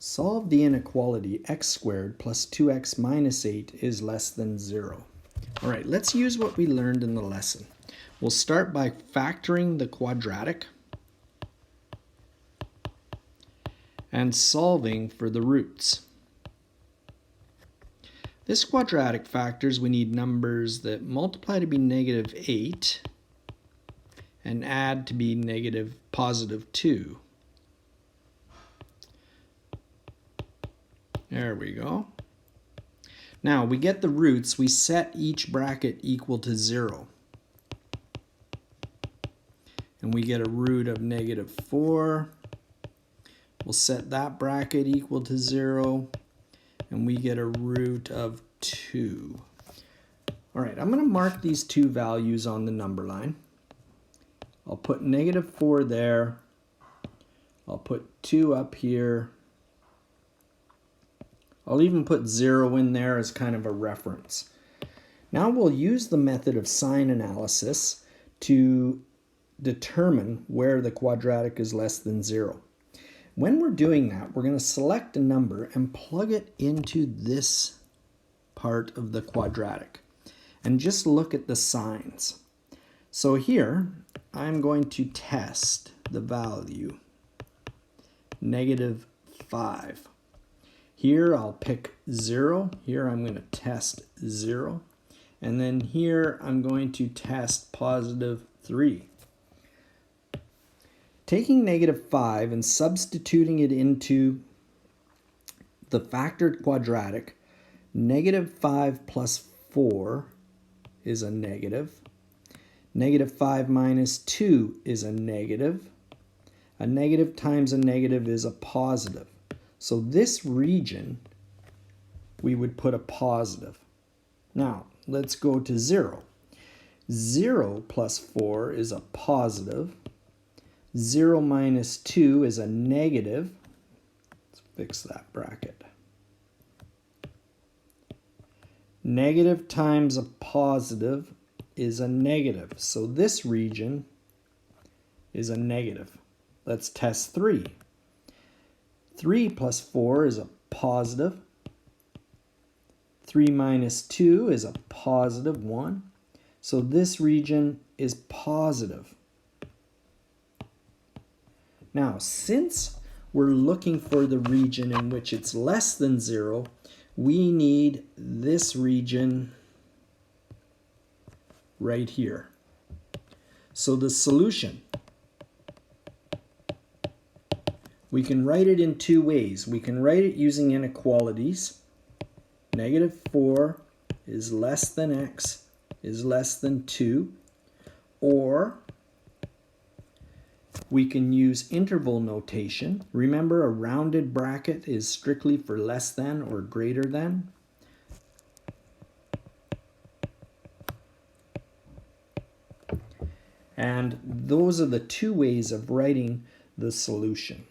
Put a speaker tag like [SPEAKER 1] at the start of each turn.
[SPEAKER 1] Solve the inequality x squared plus 2x minus 8 is less than 0. All right, let's use what we learned in the lesson. We'll start by factoring the quadratic and solving for the roots. This quadratic factors, we need numbers that multiply to be negative 8 and add to be positive 2. There we go. Now we get the roots, we set each bracket equal to 0. And we get a root of negative 4. We'll set that bracket equal to 0. And we get a root of 2. All right, I'm going to mark these two values on the number line. I'll put negative 4 there. I'll put 2 up here. I'll even put 0 in there as kind of a reference. Now we'll use the method of sign analysis to determine where the quadratic is less than 0. When we're doing that, we're going to select a number and plug it into this part of the quadratic and just look at the signs. So here I'm going to test the value negative 5. Here I'll pick 0. Here I'm going to test 0. And then here I'm going to test positive 3. Taking negative 5 and substituting it into the factored quadratic, negative 5 plus 4 is a negative. Negative 5 minus 2 is a negative. A negative times a negative is a positive. So this region, we would put a positive. Now, let's go to 0. 0 plus 4 is a positive. 0 minus 2 is a negative. Let's fix that bracket. Negative times a positive is a negative. So this region is a negative. Let's test 3. 3 plus 4 is a positive. 3 minus 2 is a positive 1. So this region is positive. Now, since we're looking for the region in which it's less than 0, we need this region right here. So the solution, we can write it in two ways. We can write it using inequalities. Negative 4 is less than x is less than 2. Or we can use interval notation. Remember, a rounded bracket is strictly for less than or greater than. And those are the two ways of writing the solution.